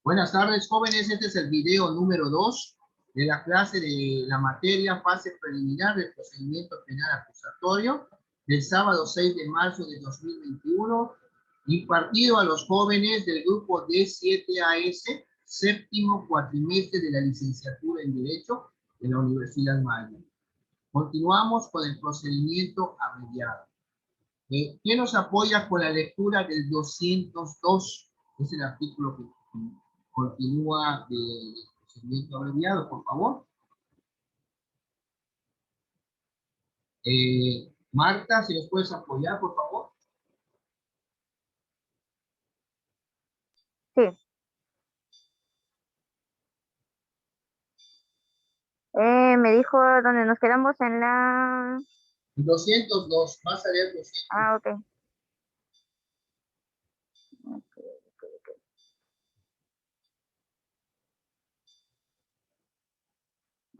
Buenas tardes, jóvenes. Este es el video número 2 de la clase de la materia fase preliminar del procedimiento penal acusatorio del sábado 6 de marzo de 2021, impartido a los jóvenes del grupo D7AS, séptimo cuatrimestre de la licenciatura en Derecho de la Universidad Maya. Continuamos con el procedimiento abreviado. ¿Quién nos apoya con la lectura del 202? Es el artículo que continúa del procedimiento abreviado, por favor. Marta, si nos puedes apoyar, por favor. Sí. Me dijo donde nos quedamos en la... 202, vas a leer 200. Ah, ok.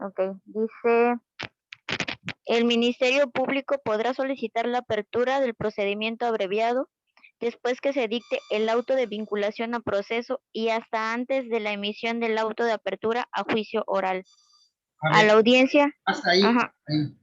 Ok, dice, el Ministerio Público podrá solicitar la apertura del procedimiento abreviado después que se dicte el auto de vinculación a proceso y hasta antes de la emisión del auto de apertura a juicio oral. A la audiencia. Hasta ahí, ahí.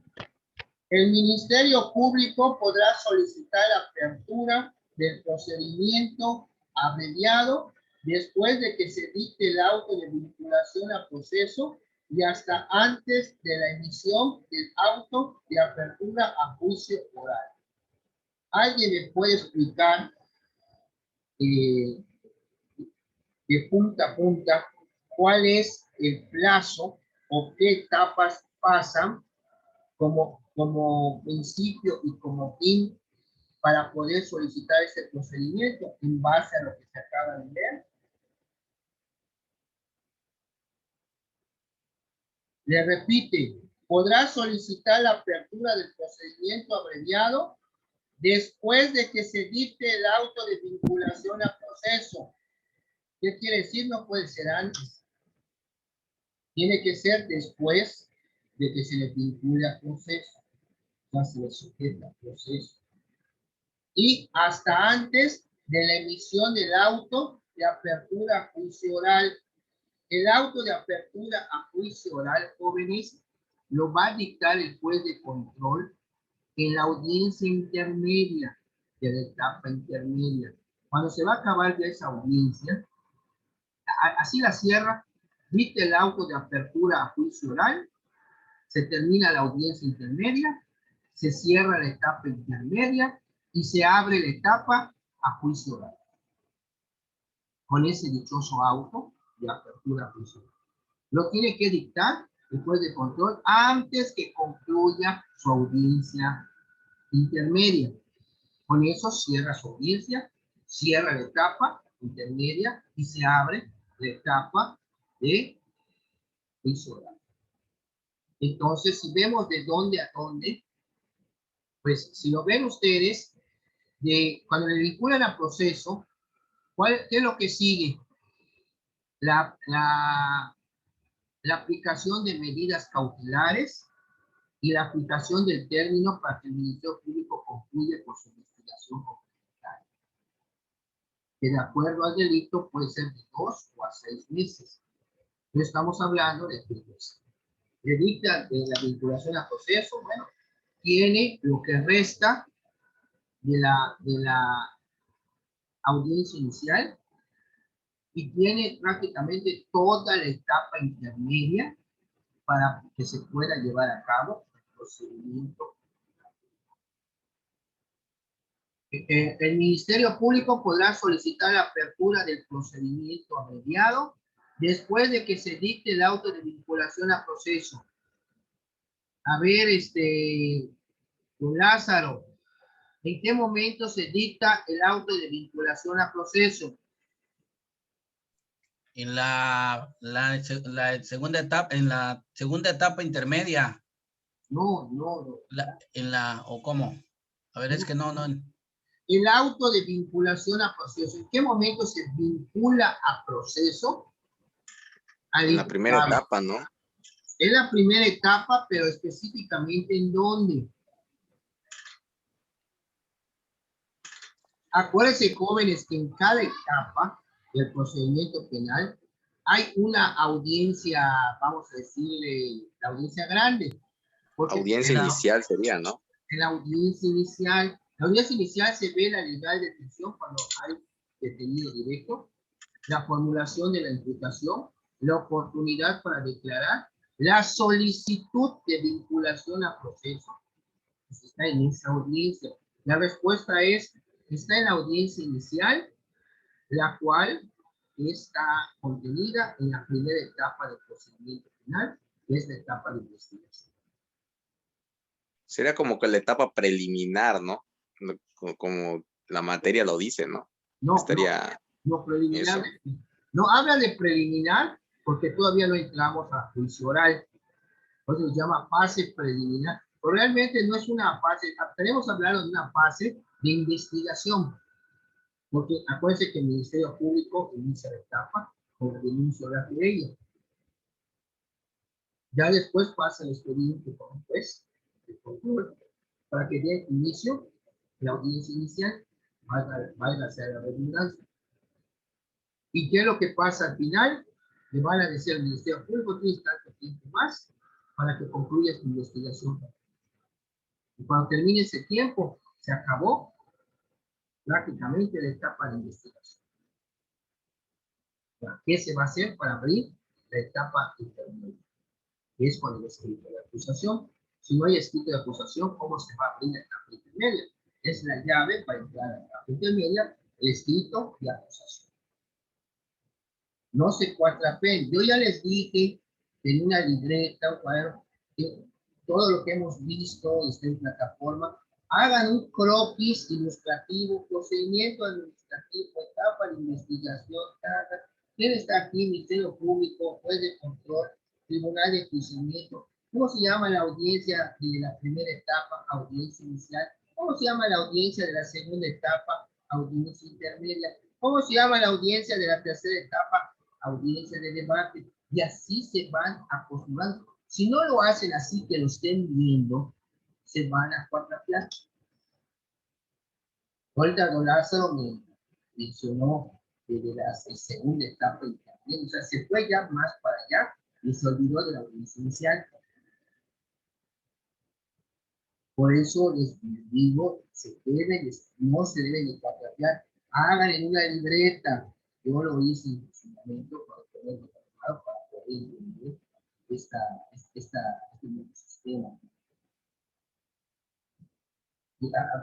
El Ministerio Público podrá solicitar apertura del procedimiento abreviado después de que se dicte el auto de vinculación a proceso y hasta antes de la emisión del auto de apertura a juicio oral. ¿Alguien me puede explicar de punta a punta cuál es el plazo o qué etapas pasan como principio y como fin para poder solicitar ese procedimiento en base a lo que se acaba de leer? Le repite, podrá solicitar la apertura del procedimiento abreviado después de que se dicte el auto de vinculación a proceso. ¿Qué quiere decir? No puede ser antes. Tiene que ser después de que se le vincule a proceso. Ya se le sujeta a proceso. Y hasta antes de la emisión del auto de apertura a juicio oral. El auto de apertura a juicio oral, jóvenes, lo va a dictar el juez de control en la audiencia intermedia, de la etapa intermedia. Cuando se va a acabar ya esa audiencia, así la cierra, dicta el auto de apertura a juicio oral, se termina la audiencia intermedia, se cierra la etapa intermedia y se abre la etapa a juicio oral. Con ese dichoso auto de apertura a juicio oral. Lo tiene que dictar el juez de control antes que concluya su audiencia intermedia. Con eso cierra su audiencia, cierra la etapa intermedia y se abre la etapa de juicio oral. Entonces, si vemos de dónde a dónde, pues si lo ven ustedes, cuando le vinculan al proceso, ¿qué es lo que sigue? La aplicación de medidas cautelares y la aplicación del término para que el Ministerio Público concluya con su investigación complementaria, que de acuerdo al delito puede ser de 2 o a 6 meses. No estamos hablando de que el dicta de la vinculación a proceso, bueno, tiene lo que resta de la audiencia inicial y tiene prácticamente toda la etapa intermedia para que se pueda llevar a cabo el procedimiento. El Ministerio Público podrá solicitar la apertura del procedimiento abreviado después de que se dicte el auto de vinculación a proceso. A ver, don Lázaro, ¿en qué momento se dicta el auto de vinculación a proceso? En la segunda etapa, en la segunda etapa intermedia. No. ¿O cómo? A ver, es que no. El auto de vinculación a proceso, ¿en qué momento se vincula a proceso? En la primera etapa, ¿no? Es la primera etapa, pero específicamente ¿en dónde? Acuérdense, jóvenes, que en cada etapa del procedimiento penal, hay una audiencia, vamos a decirle, la audiencia grande. Porque Audiencia inicial sería, ¿no? en la audiencia inicial se ve la legal detención cuando hay detenido directo, la formulación de la imputación, la oportunidad para declarar, la solicitud de vinculación a proceso. Pues está en esa audiencia. La respuesta está en la audiencia inicial, la cual está contenida en la primera etapa del procedimiento penal, que es la etapa de investigación. Sería como que la etapa preliminar, ¿no? Como la materia lo dice, ¿no? No, estaría no preliminar. eso. No habla de preliminar porque todavía no entramos a juicio oral. Por eso se llama fase preliminar. Pero realmente no es una fase, tenemos hablado de una fase de investigación. Porque acuérdense que el Ministerio Público inicia la etapa con la denuncia de la querella. Ya después pasa el expediente con un juez de control para que dé inicio la audiencia inicial, valga a ser la redundancia. ¿Y qué es lo que pasa al final? Le van a decir al Ministerio Público, tienes tanto tiempo más para que concluyas tu investigación. Y cuando termine ese tiempo, se acabó prácticamente la etapa de investigación. ¿Qué se va a hacer para abrir la etapa intermedia? Que es cuando hay escrito de acusación. Si no hay escrito de acusación, ¿cómo se va a abrir la etapa intermedia? Es la llave para entrar a la etapa intermedia, el escrito de acusación. No se cuatrapen. Yo ya les dije en una libreta, un cuaderno, que todo lo que hemos visto está en plataforma, hagan un croquis ilustrativo, procedimiento administrativo, etapa de investigación, ¿quién está aquí? Ministerio Público, juez de control, tribunal de enjuiciamiento. ¿Cómo se llama la audiencia de la primera etapa? Audiencia inicial. ¿Cómo se llama la audiencia de la segunda etapa? Audiencia intermedia. ¿Cómo se llama la audiencia de la tercera etapa? Audiencia de debate. Y así se van acostumbrando. Si no lo hacen así que lo estén viendo, se van a cuatrapear. Olga Lázaro me mencionó de la segunda etapa intermedia, o sea, se fue ya más para allá y se olvidó de la audiencia inicial. Por eso les digo, no se deben de cuatrapear. Hagan en una libreta. Yo lo hice en su momento para poder entender este nuevo sistema.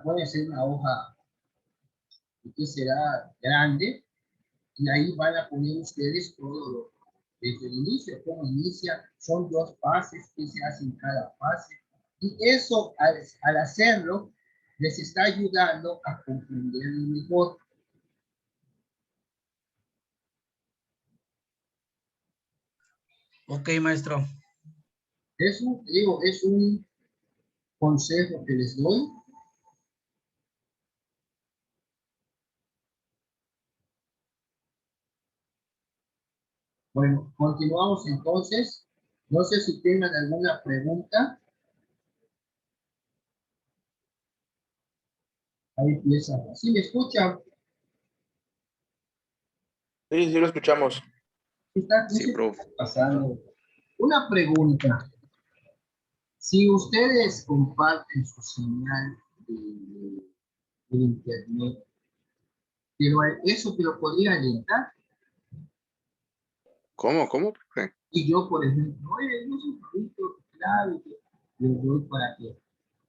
Puede ser una hoja que será grande y ahí van a poner ustedes todo desde el inicio, cómo inicia, son 2 fases, qué se hace en cada fase. Y eso, al hacerlo, les está ayudando a comprender mejor. Ok, maestro. Es un consejo que les doy. Bueno, continuamos entonces. No sé si tengan alguna pregunta. Ahí empieza. ¿Sí me escuchan? Sí, sí lo escuchamos. Sí, profe. Pasando. Una pregunta. Si ustedes comparten su señal de internet, pero eso te lo podría alentar. ¿Cómo, profe? Y yo, por ejemplo, oye, no soy un poquito clave, le doy para que.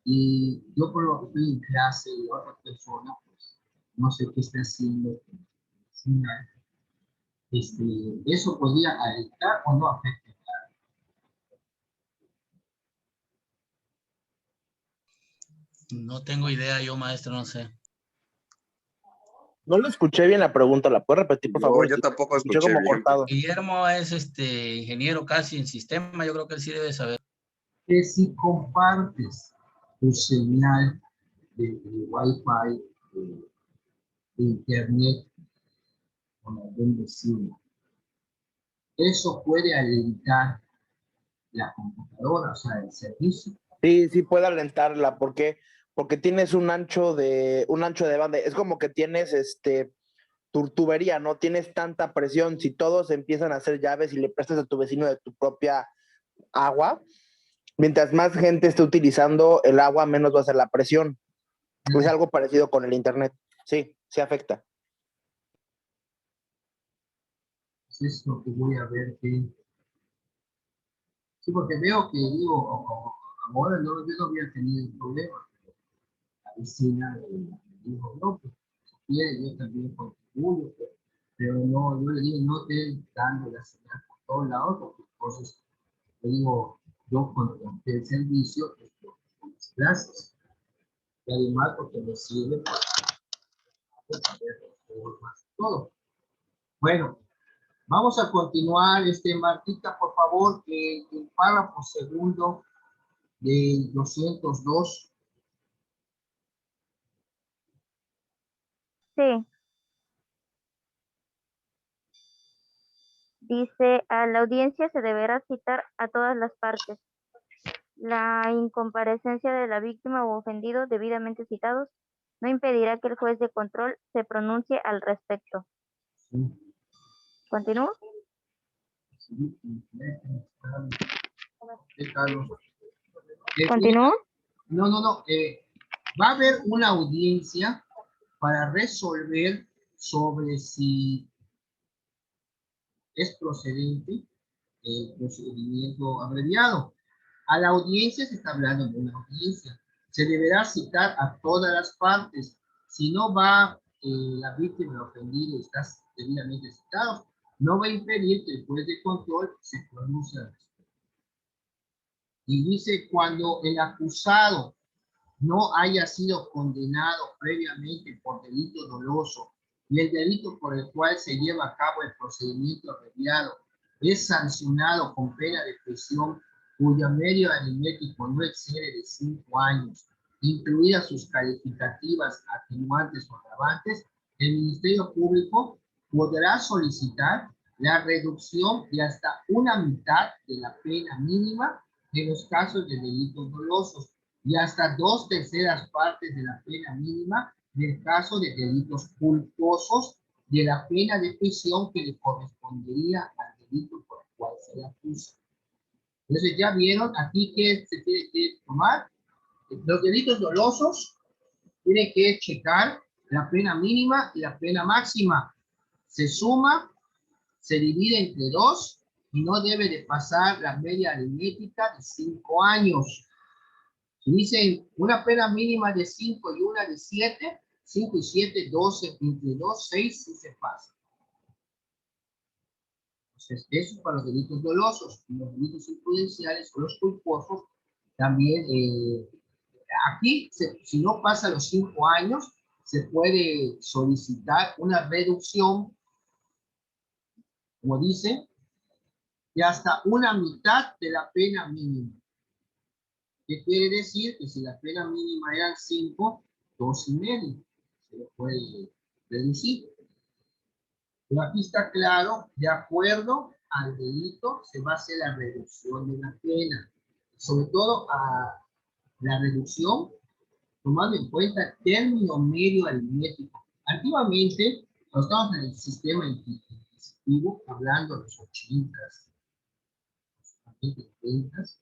Y yo, por lo que estoy en clase y otra persona, pues, no sé qué está haciendo. Eso podría alentar o no afecta. No tengo idea yo, maestro, no sé. No lo escuché bien la pregunta, ¿la puedes repetir, por favor? Yo tampoco Escuché escuché como bien. cortado. Guillermo es ingeniero casi en sistema, yo creo que él sí debe saber. Que si compartes tu señal de Wi-Fi, de internet con algún vecino, eso puede alentar la computadora, o sea, el servicio. Sí, sí puede alentarla, porque tienes un ancho de banda. Es como que tienes tu tubería, no tienes tanta presión. Si todos empiezan a hacer llaves y le prestas a tu vecino de tu propia agua, mientras más gente esté utilizando el agua, menos va a ser la presión. Es algo parecido con el internet. Sí, sí afecta. Es lo que voy a ver que... Sí, porque veo que digo, ahora no, yo no había tenido el problema. La vecina me dijo, no, pues si quiere, yo también contribuyo, pero no, yo le digo, no te dando la señal por todos lados, porque entonces le digo, yo contraté el servicio pues, por las clases. Y además porque me sirve para ver formas y todo. Bueno, vamos a continuar, Martita, por favor, el párrafo segundo del 202. Sí. Dice, a la audiencia se deberá citar a todas las partes. La incomparecencia de la víctima o ofendido debidamente citados no impedirá que el juez de control se pronuncie al respecto. Sí, ¿Continúo? sí, Carlos. ¿Continúo? No. Va a haber una audiencia para resolver sobre si es procedente el procedimiento abreviado. A la audiencia se está hablando de una audiencia. Se deberá citar a todas las partes. Si no va la víctima, el ofendido, está debidamente citado, no va a impedir que el juez de control se pronuncie al respecto. Y dice, cuando el acusado no haya sido condenado previamente por delito doloso y el delito por el cual se lleva a cabo el procedimiento abreviado es sancionado con pena de prisión cuyo medio aritmético no excede de 5 años, incluidas sus calificativas, atenuantes o agravantes, el Ministerio Público podrá solicitar la reducción de hasta una mitad de la pena mínima en los casos de delitos dolosos y hasta 2/3 partes de la pena mínima en el caso de delitos culposos de la pena de prisión que le correspondería al delito por el cual se le acusa. Entonces ya vieron aquí que se tiene que tomar. Los delitos dolosos tienen que checar la pena mínima y la pena máxima. Se suma, se divide entre 2 y no debe de pasar la media aritmética de 5 años. Si dicen una pena mínima de 5 y una de 7, 5 y 7, 12, entre 2, 6, sí se pasa. Entonces, eso es para los delitos dolosos. Y los delitos imprudenciales o los culposos también, aquí, si no pasa los 5 años, se puede solicitar una reducción, como dice, de hasta una mitad de la pena mínima. ¿Qué quiere decir? Que si la pena mínima eran 5, 2,5 se le puede reducir. Pero aquí está claro, de acuerdo al delito se va a hacer la reducción de la pena. Sobre todo a la reducción, tomando en cuenta el término medio aritmético. Antiguamente, cuando estábamos en el sistema inquisitivo, hablando de los 80s, los 70s,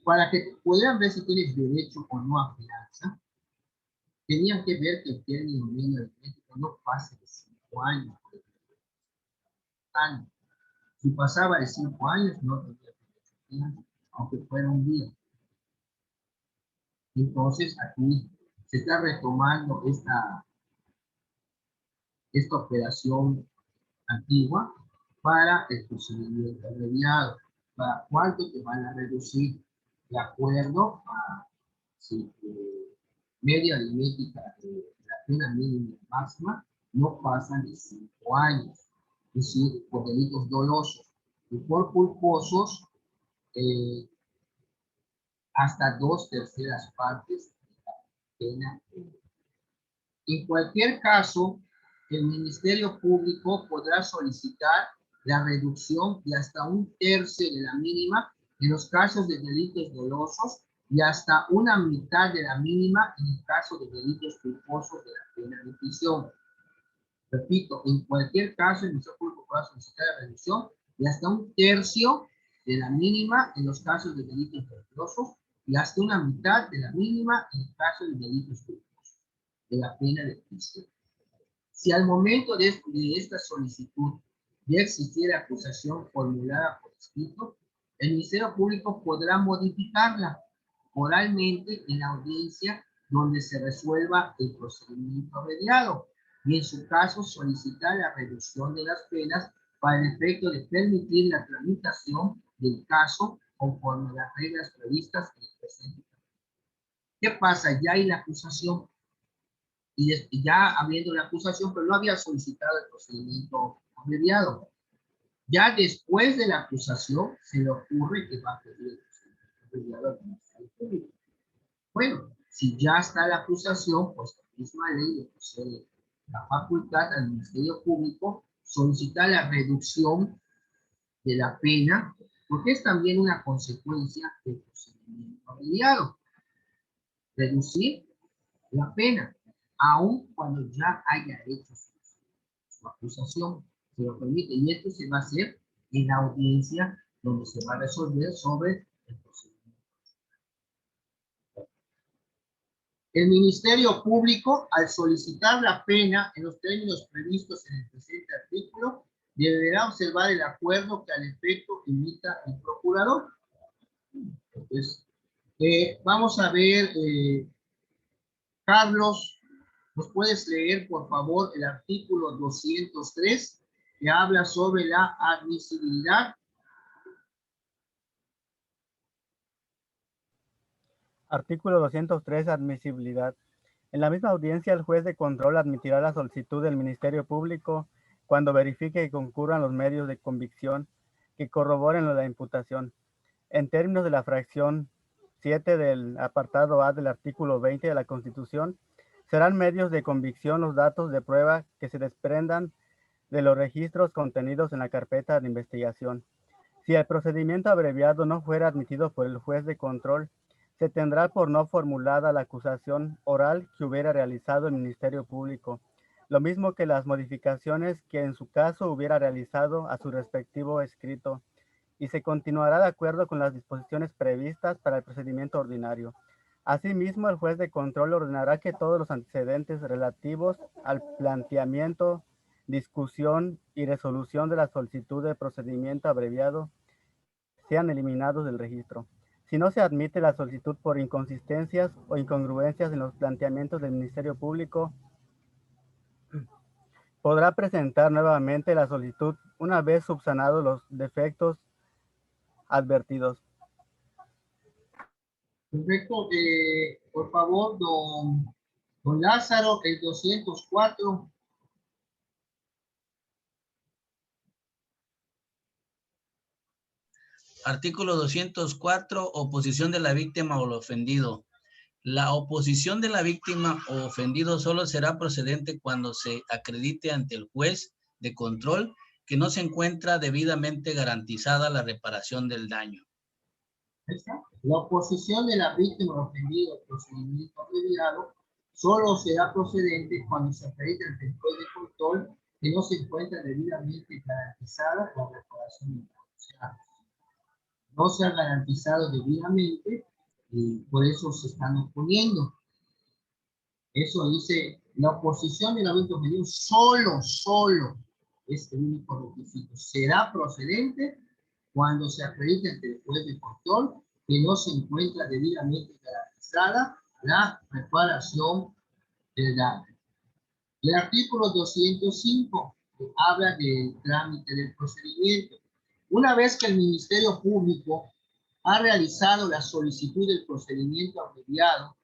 para que pudieran ver si tienes derecho o no a fianza, tenían que ver que el término medio aritmético no pase de 5 años. Si pasaba de 5 años, no tenía derecho a fianza, aunque fuera un día. Entonces, aquí se está retomando esta operación antigua para el procedimiento abreviado. ¿Para cuánto te van a reducir? De acuerdo a si media aritmética de la pena mínima y máxima no pasan de 5 años. Es decir, por delitos dolosos y por culposos, hasta 2/3 partes de la pena. En cualquier caso, el Ministerio Público podrá solicitar la reducción de hasta 1/3 de la mínima en los casos de delitos dolosos y hasta una mitad de la mínima en el caso de delitos culposos de la pena de prisión. Repito, en cualquier caso, el Ministerio Público podrá solicitar la reducción de hasta 1/3 de la mínima en los casos de delitos peligrosos y hasta 1/mitad de la mínima en el caso de delitos culposos de la pena de prisión. Si al momento de esta solicitud ya existiera acusación formulada por escrito, el Ministerio Público podrá modificarla oralmente en la audiencia donde se resuelva el procedimiento abreviado y en su caso solicitar la reducción de las penas para el efecto de permitir la tramitación del caso conforme a las reglas previstas en el presente. ¿Qué pasa? Ya hay la acusación y ya habiendo la acusación, pero no había solicitado el procedimiento abreviado. Ya después de la acusación se le ocurre que va a pedir el procedimiento abreviado al Ministerio Público. Bueno, si ya está la acusación, pues la misma ley le concede la facultad al Ministerio Público solicitar la reducción de la pena, porque es también una consecuencia del procedimiento abreviado. Reducir la pena, aun cuando ya haya hecho su acusación, se lo permite, y esto se va a hacer en la audiencia donde se va a resolver sobre el procedimiento. El Ministerio Público, al solicitar la pena en los términos previstos en el presente artículo, deberá observar el acuerdo que al efecto emita el procurador. Entonces, vamos a ver, Carlos, ¿nos puedes leer, por favor, el artículo 203, que habla sobre la admisibilidad? Artículo 203, admisibilidad. En la misma audiencia, el juez de control admitirá la solicitud del Ministerio Público cuando verifique que concurran los medios de convicción que corroboren la imputación. En términos de la fracción 7 del apartado A del artículo 20 de la Constitución, serán medios de convicción los datos de prueba que se desprendan de los registros contenidos en la carpeta de investigación. Si el procedimiento abreviado no fuera admitido por el juez de control, se tendrá por no formulada la acusación oral que hubiera realizado el Ministerio Público, lo mismo que las modificaciones que en su caso hubiera realizado a su respectivo escrito, y se continuará de acuerdo con las disposiciones previstas para el procedimiento ordinario. Asimismo, el juez de control ordenará que todos los antecedentes relativos al planteamiento, discusión y resolución de la solicitud de procedimiento abreviado sean eliminados del registro. Si no se admite la solicitud por inconsistencias o incongruencias en los planteamientos del Ministerio Público, podrá presentar nuevamente la solicitud una vez subsanados los defectos advertidos. Perfecto. Por favor, don Lázaro, el 204. Artículo 204, oposición de la víctima o el ofendido. La oposición de la víctima o ofendido solo será procedente cuando se acredite ante el juez de control que no se encuentra debidamente garantizada la reparación del daño. La oposición de la víctima o ofendido al procedimiento abreviado solo será procedente cuando se acredite ante el juez de control que no se encuentra debidamente garantizada la reparación del daño. O sea, no se ha garantizado debidamente y por eso se están oponiendo. Eso dice, la oposición de la víctima ofendido solo es el único requisito. Será procedente cuando se acredite ante el juez de control que no se encuentra debidamente garantizada la reparación del daño. El artículo 205 habla del trámite del procedimiento. Una vez que el Ministerio Público ha realizado la solicitud del procedimiento abreviado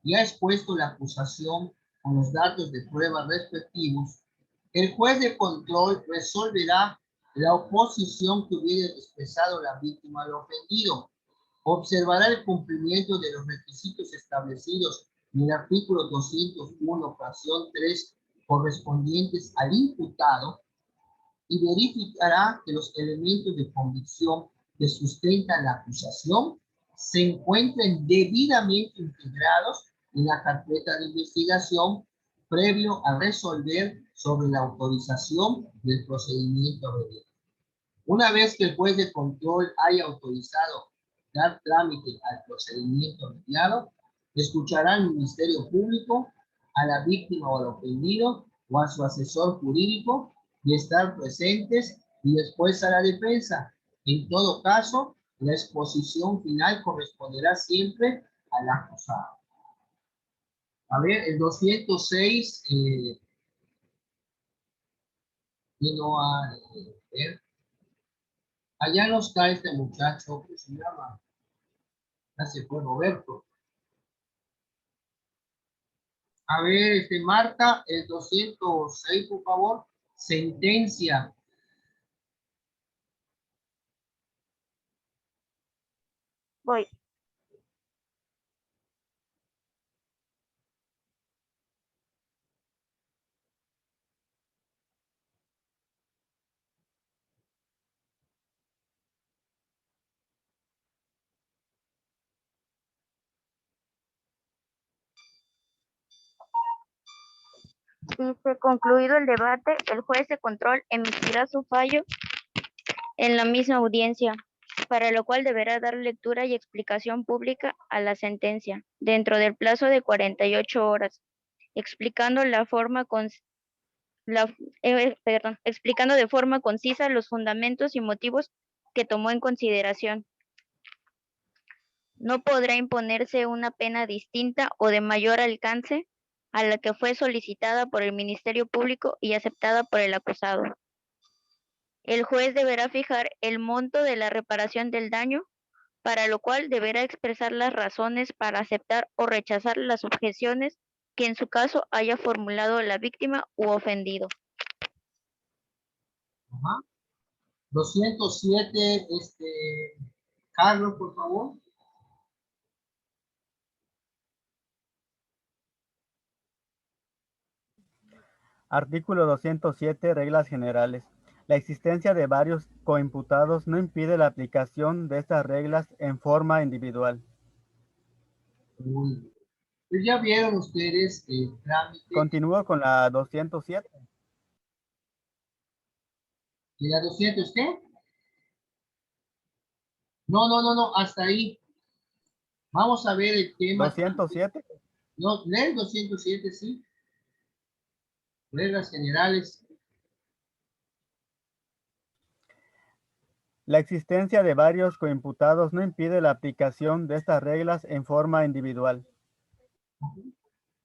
y ha expuesto la acusación con los datos de prueba respectivos, el juez de control resolverá la oposición que hubiera expresado la víctima al ofendido. Observará el cumplimiento de los requisitos establecidos en el artículo 201, fracción 3, correspondientes al imputado, y verificará que los elementos de convicción que sustentan la acusación se encuentren debidamente integrados en la carpeta de investigación previo a resolver sobre la autorización del procedimiento abreviado. Una vez que el juez de control haya autorizado dar trámite al procedimiento abreviado, escuchará al Ministerio Público, a la víctima o al ofendido o a su asesor jurídico de estar presentes y después a la defensa. En todo caso, la exposición final corresponderá siempre al acusado. A ver, el 206 vino a ver. Allá no está este muchacho que se llama, ya se fue Roberto. A ver, Marta, el 206, por favor. Sentencia. Voy. Dice, concluido el debate, el juez de control emitirá su fallo en la misma audiencia, para lo cual deberá dar lectura y explicación pública a la sentencia, dentro del plazo de 48 horas, explicando explicando de forma concisa los fundamentos y motivos que tomó en consideración. No podrá imponerse una pena distinta o de mayor alcance a la que fue solicitada por el Ministerio Público y aceptada por el acusado. El juez deberá fijar el monto de la reparación del daño, para lo cual deberá expresar las razones para aceptar o rechazar las objeciones que en su caso haya formulado la víctima u ofendido. Ajá. 207, Carlos, por favor. Artículo 207, reglas generales. La existencia de varios coimputados no impide la aplicación de estas reglas en forma individual. Pues ya vieron ustedes el trámite. Continúo con la 207. ¿Y la 200 qué? No, hasta ahí. Vamos a ver el tema. 207. No, lee el 207, sí. Reglas generales. La existencia de varios coimputados no impide la aplicación de estas reglas en forma individual.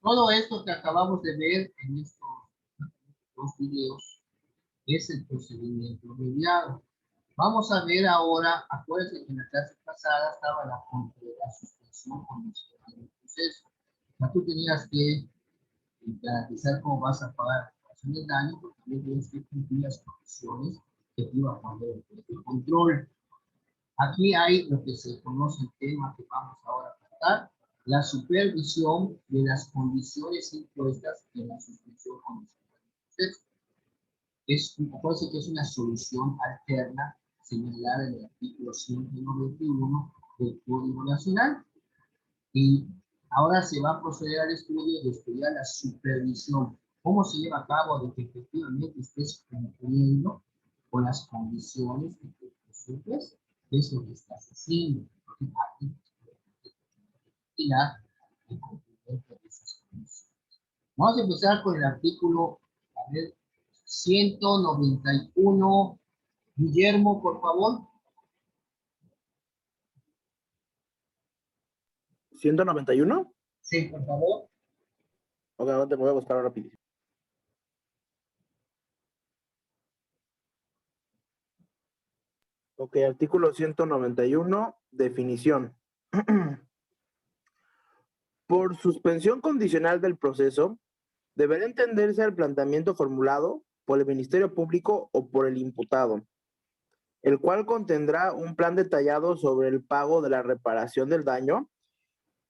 Todo esto que acabamos de ver en estos dos videos es el procedimiento abreviado. Vamos a ver ahora, acuérdense que en la clase pasada estaba la suspensión condicional del proceso. Ya tú tenías que garantizar cómo vas a pagar la reparación del daño, porque también tienes que cumplir las condiciones que te iba a poner el juez de control. Aquí hay lo que se conoce el tema que vamos ahora a tratar, la supervisión de las condiciones impuestas en la suspensión condicional del proceso. Acuérdense que es una solución alterna señalada en el artículo 191 del Código Nacional. Y ahora se va a proceder al estudio de estudiar la supervisión. ¿Cómo se lleva a cabo de que efectivamente estés cumpliendo con las condiciones que te presentas? Es lo que estás haciendo. Vamos a empezar con el artículo 191. Guillermo, por favor. 191. Sí, por favor. Ok, ahora te voy a buscar rápido. Ok, artículo 191, definición. Por suspensión condicional del proceso, deberá entenderse el planteamiento formulado por el Ministerio Público o por el imputado, el cual contendrá un plan detallado sobre el pago de la reparación del daño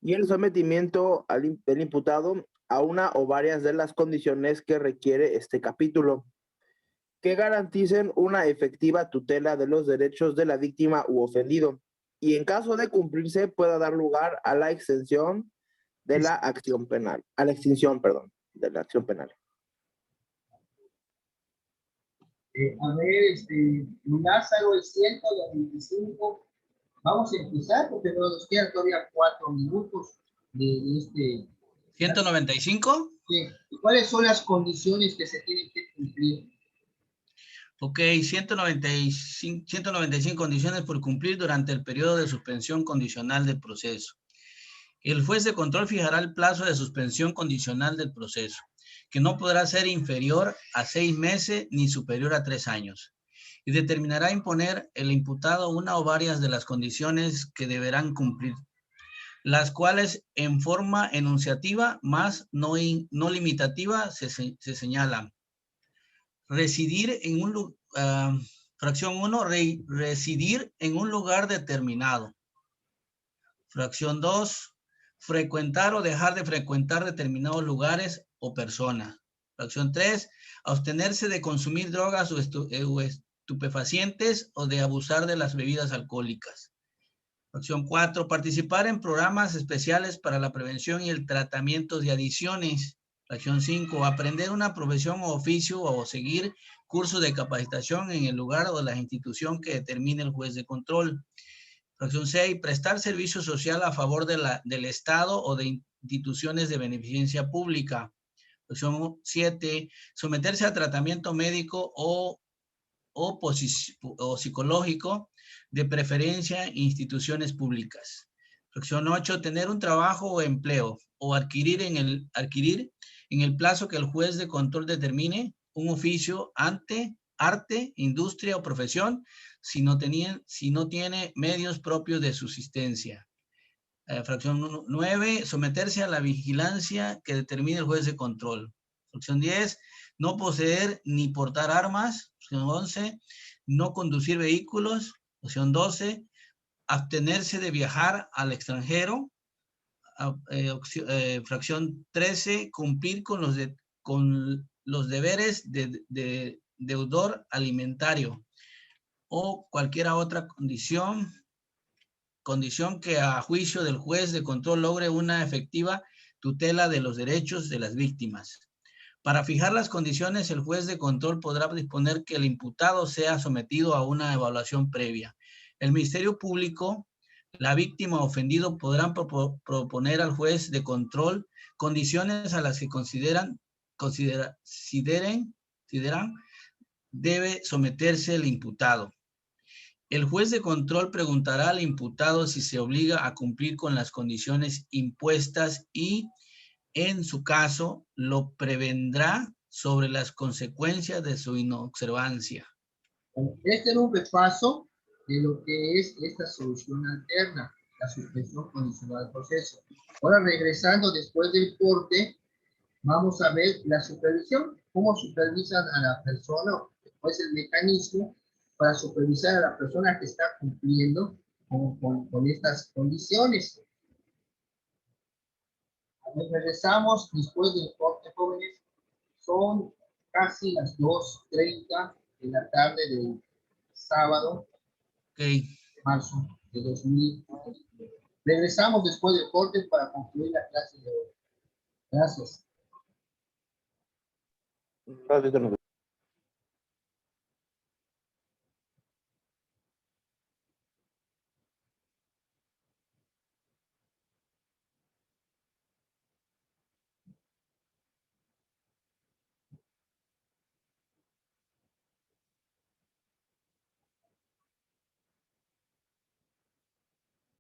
y el sometimiento del imputado a una o varias de las condiciones que requiere este capítulo, que garanticen una efectiva tutela de los derechos de la víctima u ofendido, y en caso de cumplirse pueda dar lugar a la extensión de la acción penal, a la extinción, perdón. de la acción penal. A ver, Lázaro, el 125. Vamos a empezar porque nos quedan todavía 4 minutos de este. 195. Sí. ¿Cuáles son las condiciones que se tienen que cumplir? Ok, 195 condiciones por cumplir durante el periodo de suspensión condicional del proceso. El juez de control fijará el plazo de suspensión condicional del proceso, que no podrá ser inferior a 6 meses ni superior a 3 años, y determinará imponer el imputado una o varias de las condiciones que deberán cumplir, las cuales en forma enunciativa más no limitativa se señalan. Residir en un lugar, fracción 1, residir en un lugar determinado. Fracción 2, frecuentar o dejar de frecuentar determinados lugares o personas. Fracción 3, abstenerse de consumir drogas o estupefacientes o de abusar de las bebidas alcohólicas. Fracción 4, participar en programas especiales para la prevención y el tratamiento de adicciones. Fracción 5, aprender una profesión o oficio o seguir cursos de capacitación en el lugar o la institución que determine el juez de control. Fracción 6, prestar servicio social a favor del Estado o de instituciones de beneficencia pública. Fracción 7, someterse a tratamiento médico o psicológico, de preferencia instituciones públicas. Fracción 8, tener un trabajo o empleo o adquirir en el plazo que el juez de control determine un oficio, arte, industria o profesión, si no tiene medios propios de subsistencia. Fracción 9, someterse a la vigilancia que determine el juez de control. Fracción 10, no poseer ni portar armas. Fracción 11, no conducir vehículos. Fracción 12, abstenerse de viajar al extranjero. Fracción 13, cumplir con los deberes de deudor alimentario o cualquier otra condición que a juicio del juez de control logre una efectiva tutela de los derechos de las víctimas. Para fijar las condiciones, el juez de control podrá disponer que el imputado sea sometido a una evaluación previa. El Ministerio Público, la víctima o ofendido podrán proponer al juez de control condiciones a las que consideran debe someterse el imputado. El juez de control preguntará al imputado si se obliga a cumplir con las condiciones impuestas y, en su caso, lo prevendrá sobre las consecuencias de su inobservancia. Este es un repaso de lo que es esta solución alterna, la suspensión condicional del proceso. Ahora, regresando después del corte, vamos a ver la supervisión, cómo supervisan a la persona, cuál es el mecanismo para supervisar a la persona que está cumpliendo con estas condiciones. Regresamos después del corte, jóvenes. Son casi las 2:30 de la tarde del sábado, marzo de 2020. Regresamos después del corte para concluir la clase de hoy. Gracias. Gracias.